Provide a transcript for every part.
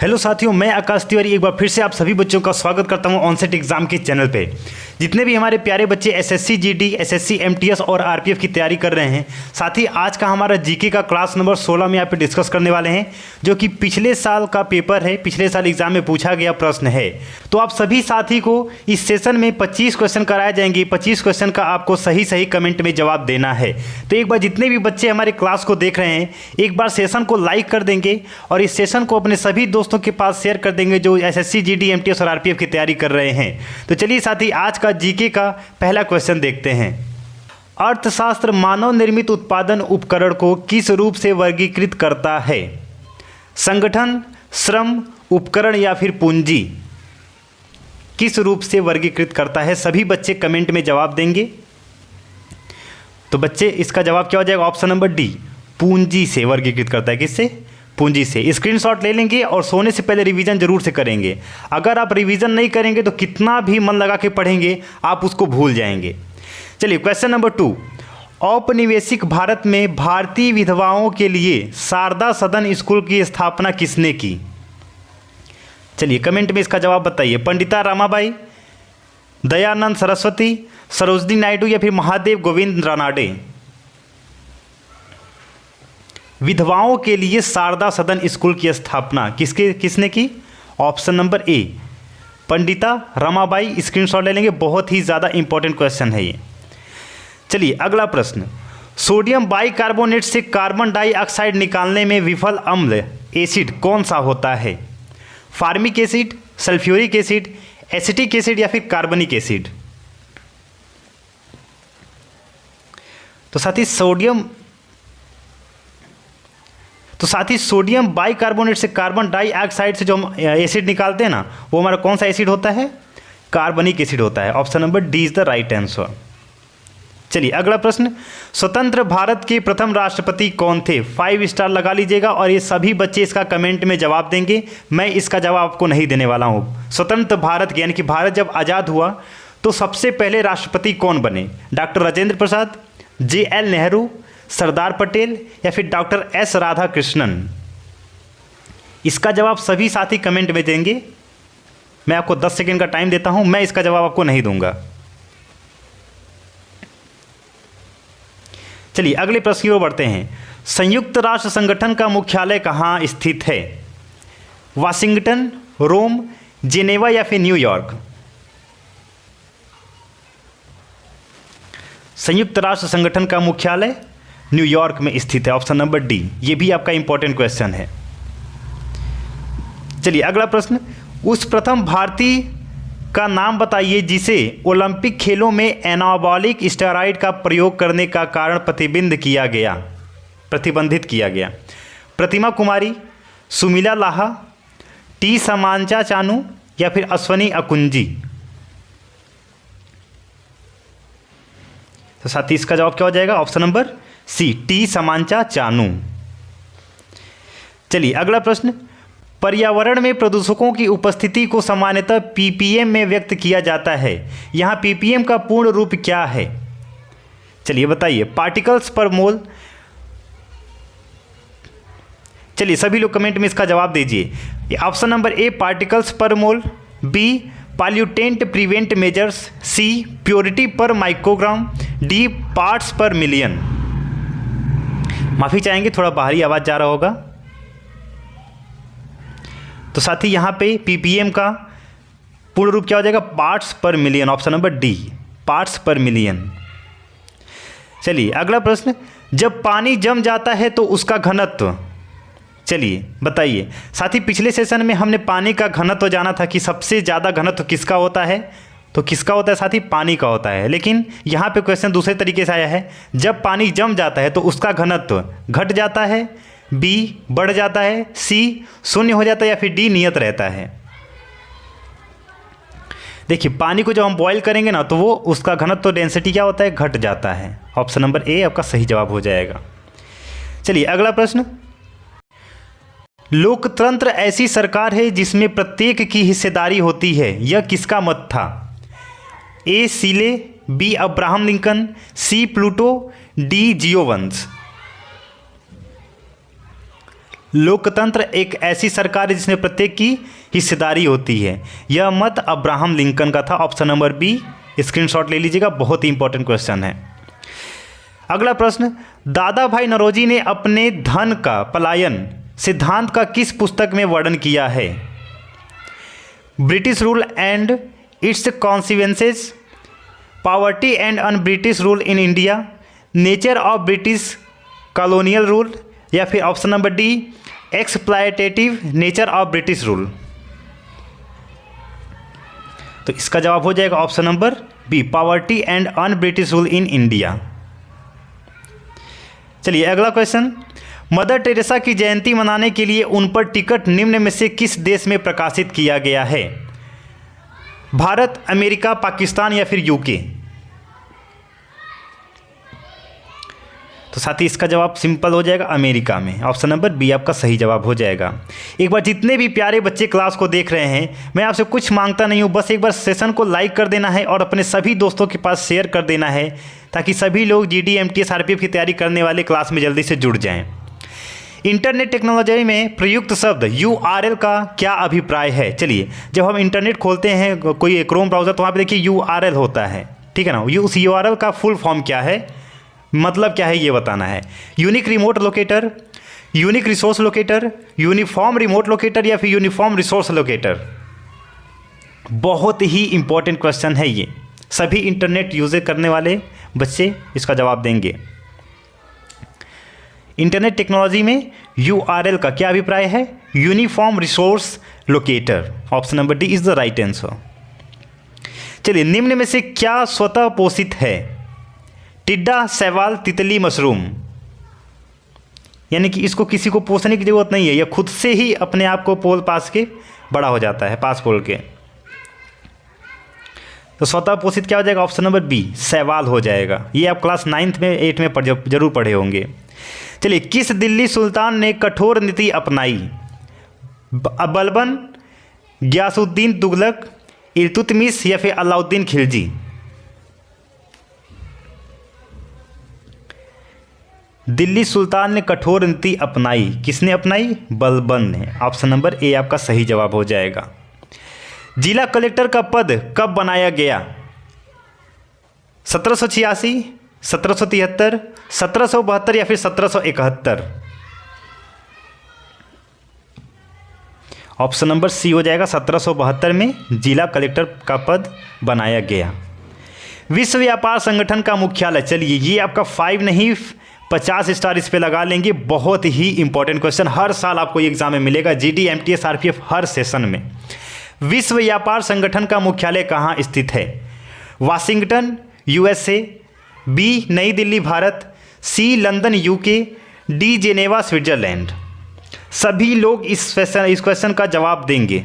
Hello साथियों, मैं आकाश तिवारी एक बार फिर से आप सभी बच्चों का स्वागत करता हूं ऑनसेट एग्जाम के चैनल पे। जितने भी हमारे प्यारे बच्चे एसएससी जीडी, एसएससी एमटीएस और आरपीएफ की तैयारी कर रहे हैं, साथ ही आज का हमारा जीके का क्लास नंबर 16 में यहाँ पे डिस्कस करने वाले हैं, जो कि पिछले साल का पेपर है, पिछले साल एग्जाम में पूछा गया प्रश्न है। तो आप सभी साथी को इस सेशन में 25 क्वेश्चन कराए जाएंगे। 25 क्वेश्चन का आपको सही सही कमेंट में जवाब देना है। तो एक बार जितने भी बच्चे हमारे क्लास को देख रहे हैं, एक बार सेशन को लाइक कर देंगे और इस सेशन को अपने सभी दोस्तों के पास शेयर कर देंगे जो एसएससी जीडी, एमटीएस और आरपीएफ की तैयारी कर रहे हैं। तो चलिए साथी, आज का जीके का पहला क्वेश्चन देखते हैं। अर्थशास्त्र मानव निर्मित उत्पादन उपकरण को किस रूप से वर्गीकृत करता है? संगठन, श्रम, उपकरण या फिर पूंजी? किस रूप से वर्गीकृत करता है? सभी बच्चे कमेंट में जवाब देंगे। तो बच्चे, इसका जवाब क्या हो जाएगा? ऑप्शन नंबर डी, पूंजी से वर्गीकृत करता है। किससे? पूंजी से। स्क्रीनशॉट ले लेंगे और सोने से पहले रिवीजन जरूर से करेंगे। अगर आप रिवीजन नहीं करेंगे तो कितना भी मन लगा के पढ़ेंगे आप उसको भूल जाएंगे। चलिए क्वेश्चन नंबर 2, औपनिवेशिक भारत में भारतीय विधवाओं के लिए शारदा सदन स्कूल की स्थापना किसने की? चलिए कमेंट में इसका जवाब बताइए। पंडिता रमाबाई, दयानंद सरस्वती, सरोजिनी नायडू या फिर महादेव गोविंद रानाडे? विधवाओं के लिए शारदा सदन स्कूल की स्थापना किसने की? Option number A, Pandita Ramabai. Screenshot ले लेंगे, बहुत ही ज़्यादा इंपॉर्टेंट क्वेश्चन है ये। चलिए अगला प्रश्न, सोडियम बाइकार्बोनेट से कार्बन डाइऑक्साइड निकालने में विफल अम्ल एसिड कौन सा होता है? Formic acid, sulphuric acid, acetic acid या फिर कार्बनिक एसिड? तो साथी सोडियम बाइकार्बोनेट से कार्बन डाइऑक्साइड से जो हम एसिड निकालते हैं ना, वो हमारा कौन सा एसिड होता है? कार्बनिक एसिड होता है। Option number D is the right answer. चलिए अगला प्रश्न, स्वतंत्र भारत के प्रथम राष्ट्रपति कौन थे? 5 स्टार लगा लीजिएगा और ये सभी बच्चे इसका कमेंट में जवाब देंगे। मैं इसका जवाब आपको नहीं देने वाला हूँ। स्वतंत्र भारत के यानी कि भारत जब आज़ाद हुआ तो सबसे पहले राष्ट्रपति कौन बने? डॉक्टर राजेंद्र प्रसाद, JL नेहरू, सरदार पटेल या फिर डॉक्टर S राधाकृष्णन? इसका जवाब सभी साथी कमेंट में देंगे। मैं आपको 10 सेकंड का टाइम देता हूं। मैं इसका जवाब आपको नहीं दूंगा। चलिए अगले प्रश्न की ओर बढ़ते हैं। संयुक्त राष्ट्र संगठन का मुख्यालय कहां स्थित है? वाशिंगटन, रोम, जेनेवा या फिर न्यूयॉर्क? संयुक्त राष्ट्र संगठन का मुख्यालय न्यूयॉर्क में स्थित है। Option number D. ये भी आपका इंपॉर्टेंट क्वेश्चन है। चलिए अगला प्रश्न, उस प्रथम भारतीय का नाम बताइए जिसे ओलंपिक खेलों में एनाबॉलिक स्टेरॉइड का प्रयोग करने का कारण प्रतिबंधित किया गया। प्रतिमा कुमारी, सुमिला लाहा, टी समांचा चानू या फिर अश्वनी अकुंजी? तो साथी इसका जवाब क्या हो जाएगा? Option number C, T Samancha Chanu. चलिए अगला प्रश्न, पर्यावरण में प्रदूषकों की उपस्थिति को सामान्यतः ppm में व्यक्त किया जाता है। यहाँ ppm का पूर्ण रूप क्या है? चलिए बताइए। पार्टिकल्स पर मोल? चलिए सभी लोग कमेंट में इसका जवाब दीजिए। ऑप्शन नंबर ए, पार्टिकल्स पर मोल, बी, पॉल्यूटेंट प्रिवेंट मेजर्स, सी, प्योरिटी पर माइक्रोग्राम, डी, पार्ट्स पर मिलियन? माफ़ी चाहेंगे, थोड़ा बाहरी आवाज़ जा रहा होगा। तो साथी यहाँ पे ppm का पूर्ण रूप क्या हो जाएगा? पार्ट्स पर million. Option number D, parts पर मिलियन। चलिए अगला प्रश्न, जब पानी जम जाता है तो उसका घनत्व? चलिए बताइए साथी। पिछले सेशन में हमने पानी का घनत्व जाना था कि सबसे ज़्यादा घनत्व किसका होता है? तो किसका होता है साथी? पानी का होता है। लेकिन यहाँ पे क्वेश्चन दूसरे तरीके से आया है। जब पानी जम जाता है तो उसका घनत्व घट जाता है, बी, बढ़ जाता है, सी, शून्य हो जाता है या फिर डी, नियत रहता है? देखिए पानी को जब हम बॉईल करेंगे ना तो वो उसका घनत्व डेंसिटी क्या होता है? घट जाता है। ऑप्शन नंबर ए आपका सही जवाब हो जाएगा। चलिए अगला प्रश्न, लोकतंत्र ऐसी सरकार है जिसमें प्रत्येक की हिस्सेदारी होती है, यह किसका मत था? ए, सीले, बी, अब्राहम लिंकन, सी, प्लूटो, डी, जियो वंश? लोकतंत्र एक ऐसी सरकार है जिसमें प्रत्येक की हिस्सेदारी होती है। यह मत अब्राहम लिंकन का था। ऑप्शन नंबर बी, स्क्रीनशॉट ले लीजिएगा, बहुत ही इंपॉर्टेंट क्वेश्चन है। अगला प्रश्न, दादा भाई नौरोजी ने अपने धन का पलायन सिद्धांत का किस पुस्तक में वर्णन किया है? British rule and its consequences, poverty and un British rule in India, nature of British colonial rule, या फिर option number D, exploitative nature of British rule. तो इसका जवाब हो जाएगा option number B, poverty and un British rule in India. चलिए अगला question, mother Teresa की जयंती मनाने के लिए उन पर टिकट निम्न में से किस देश में प्रकाशित किया गया है? भारत, अमेरिका, पाकिस्तान या फिर यूके? तो साथी इसका जवाब सिंपल हो जाएगा, अमेरिका में। ऑप्शन नंबर बी आपका सही जवाब हो जाएगा। एक बार जितने भी प्यारे बच्चे क्लास को देख रहे हैं, मैं आपसे कुछ मांगता नहीं हूँ, बस एक बार सेशन को लाइक कर देना है और अपने सभी दोस्तों के पास शेयर कर देना है, ताकि सभी लोग जीडी, एमटीएस, आरपीएफ की तैयारी करने वाले क्लास में जल्दी से जुड़ जाएं। इंटरनेट टेक्नोलॉजी में प्रयुक्त शब्द यूआरएल का क्या अभिप्राय है? चलिए, जब हम इंटरनेट खोलते हैं कोई क्रोम ब्राउज़र, तो वहाँ पे देखिए यूआरएल होता है, ठीक है ना। उस यूआरएल का फुल फॉर्म क्या है, मतलब क्या है, ये बताना है। Unique remote locator, unique resource locator, uniform remote locator या फिर यूनिफॉर्म रिसोर्स लोकेटर? बहुत ही इंपॉर्टेंट क्वेश्चन है ये, सभी इंटरनेट यूज करने वाले बच्चे इसका जवाब देंगे। इंटरनेट टेक्नोलॉजी में यूआरएल का क्या अभिप्राय है? Uniform resource locator. Option number D is the right answer. चलिए, निम्न में से क्या स्वतः पोषित है? टिड्डा, शैवाल, तितली, मशरूम? यानी कि इसको किसी को पोसने की जरूरत नहीं है, यह खुद से ही अपने आप को पोल पास के बड़ा हो जाता है, पास पोल के। तो स्वतः पोषित क्या हो जाएगा? ऑप्शन नंबर बी, शैवाल हो जाएगा। ये आप क्लास 9th में 8 में जरूर पढ़े होंगे। चलिए, किस दिल्ली सुल्तान ने कठोर नीति अपनाई? बलबन, गयासुद्दीन तुगलक, इल्तुतमिश या फिर अलाउद्दीन खिलजी? दिल्ली सुल्तान ने कठोर नीति अपनाई, किसने अपनाई? बलबन ने। ऑप्शन नंबर ए आपका सही जवाब हो जाएगा। जिला कलेक्टर का पद कब बनाया गया? 1786, 1773, 1772 या फिर 1771? ऑप्शन नंबर सी हो जाएगा, 1772 में जिला कलेक्टर का पद बनाया गया। विश्व व्यापार संगठन का मुख्यालय, चलिए ये आपका 5 नहीं 50 स्टार इस पे लगा लेंगे, बहुत ही इंपॉर्टेंट क्वेश्चन, हर साल आपको ये एग्जाम में मिलेगा, जीडी, एमटीएस, आरपीएफ हर सेशन में। विश्व व्यापार संगठन का मुख्यालय कहाँ स्थित है? Washington, USA, B Nai Delhi, Bharat, C London, UK, D Geneva, Switzerland? सभी लोग इस क्वेश्चन का जवाब देंगे।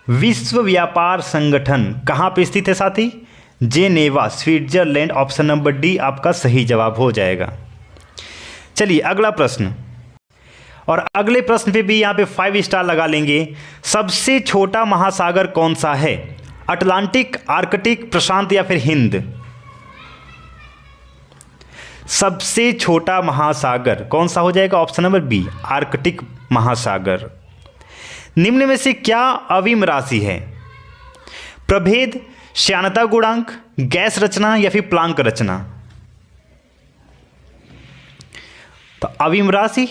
विश्व व्यापार संगठन कहाँ पे स्थित है साथी? Geneva, Switzerland. Option number D आपका सही जवाब हो जाएगा। चलिए अगला प्रश्न, और अगले प्रश्न पे भी यहाँ पे 5 स्टार लगा लेंगे। सबसे छोटा महासागर कौन सा है? अटलांटिक, आर्कटिक, प्रशांत या फिर हिंद? सबसे छोटा महासागर कौन सा हो जाएगा? ऑप्शन नंबर बी, आर्कटिक महासागर। निम्न में से क्या अविम राशि है? प्रभेद, श्यानता गुणांक, गैस रचना या फिर प्लांक रचना? तो अविम राशि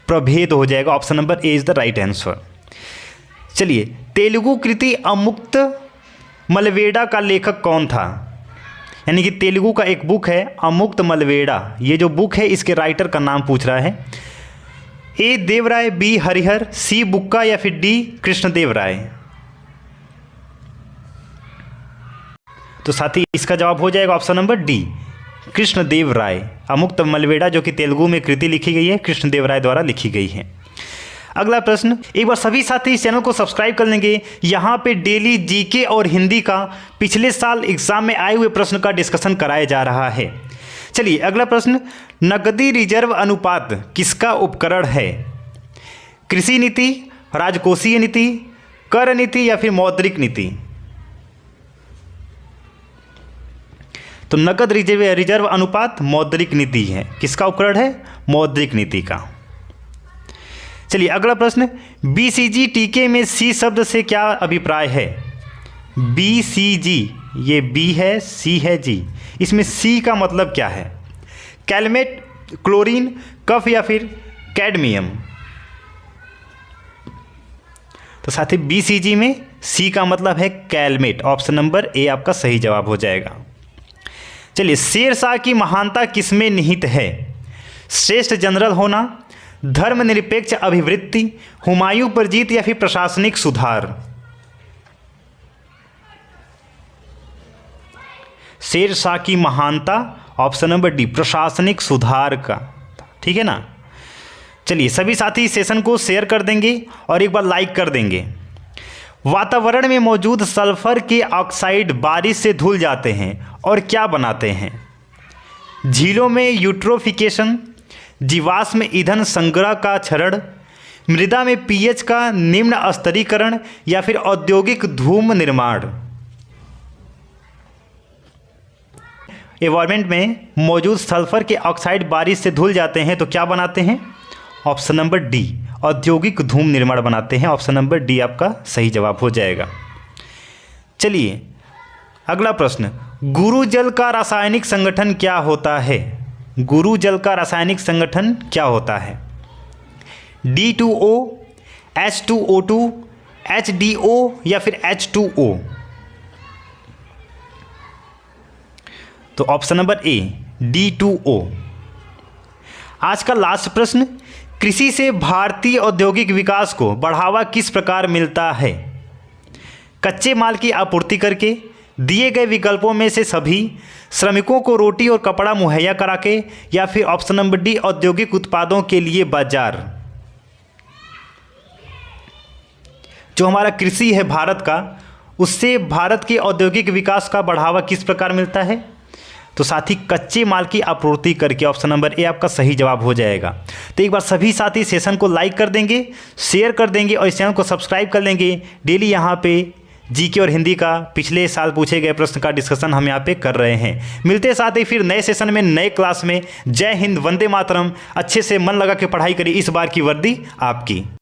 प्रभेद हो जाएगा। Option number A is the right answer. चलिए, तेलुगु कृति अमुक्त मलवेड़ा का लेखक कौन था? यानी कि तेलुगु का एक बुक है अमुक्त मलवेड़ा, ये जो बुक है इसके राइटर का नाम पूछ रहा है। ए देवराय, बी हरिहर, सी बुक्का या फिर डी कृष्णदेव राय? तो साथी इसका जवाब हो जाएगा ऑप्शन नंबर डी, कृष्णदेव राय। अमुक्त मलवेड़ा जो कि तेलुगु में कृति लिखी गई है, कृष्णदेव राय द्वारा लिखी गई है। अगला प्रश्न, एक बार सभी साथी इस चैनल को सब्सक्राइब कर लेंगे। यहाँ पे डेली जीके और हिंदी का पिछले साल एग्जाम में आए हुए प्रश्न का डिस्कशन कराया जा रहा है। चलिए अगला प्रश्न, नकदी रिजर्व अनुपात किसका उपकरण है? कृषि नीति, राजकोषीय नीति, कर नीति या फिर मौद्रिक नीति? तो नकद रिजर्व अनुपात मौद्रिक नीति है। किसका उपकरण है? मौद्रिक नीति का। चलिए अगला प्रश्न, BCG टीके में C शब्द से क्या अभिप्राय है? BCG, ये B है, C है G, इसमें C का मतलब क्या है? कैलमेट, क्लोरीन, कफ या फिर कैडमियम? तो साथी BCG में C का मतलब है कैलमेट। ऑप्शन नंबर ए आपका सही जवाब हो जाएगा। चलिए, शेरशाह की महानता किसमें निहित है? श्रेष्ठ जनरल होना, धर्मनिरपेक्ष अभिवृत्ति, हुमायूं पर जीत या फिर प्रशासनिक सुधार? शेरशाह की महानता, ऑप्शन नंबर डी, प्रशासनिक सुधार का। ठीक है ना। चलिए सभी साथी सेशन को शेयर कर देंगे और एक बार लाइक कर देंगे। वातावरण में मौजूद सल्फर के ऑक्साइड बारिश से धुल जाते हैं और क्या बनाते हैं? झीलों में यूट्रोफिकेशन, जीवाश्म ईंधन संग्रह का क्षरण, मृदा में पीएच का निम्न स्तरीकरण या फिर औद्योगिक धूम निर्माण? एनवायरमेंट में मौजूद सल्फर के ऑक्साइड बारिश से धुल जाते हैं तो क्या बनाते हैं? ऑप्शन नंबर डी, औद्योगिक धूम निर्माण बनाते हैं। ऑप्शन नंबर डी आपका सही जवाब हो जाएगा। चलिए अगला प्रश्न, गुरु जल का रासायनिक संगठन क्या होता है? गुरु जल का रासायनिक संगठन क्या होता है? D2O, H2O2, HDO या फिर H2O? तो ऑप्शन नंबर ए, D2O। आज का लास्ट प्रश्न, कृषि से भारतीय औद्योगिक विकास को बढ़ावा किस प्रकार मिलता है? कच्चे माल की आपूर्ति करके, दिए गए विकल्पों में से सभी, श्रमिकों को रोटी और कपड़ा मुहैया करा के, या फिर ऑप्शन नंबर डी, औद्योगिक उत्पादों के लिए बाजार? जो हमारा कृषि है भारत का, उससे भारत के औद्योगिक विकास का बढ़ावा किस प्रकार मिलता है? तो साथी कच्चे माल की आपूर्ति करके। ऑप्शन नंबर ए आपका सही जवाब हो जाएगा। तो एक बार सभी साथी सेशन को लाइक कर देंगे, शेयर कर देंगे और इस चैनल को सब्सक्राइब कर लेंगे। डेली यहाँ पे जीके और हिंदी का पिछले साल पूछे गए प्रश्न का डिस्कशन हम यहाँ पे कर रहे हैं। मिलते साथ ही फिर नए सेशन में, नए क्लास में। जय हिंद, वंदे मातरम। अच्छे से मन लगा के पढ़ाई करिए, इस बार की वर्दी आपकी।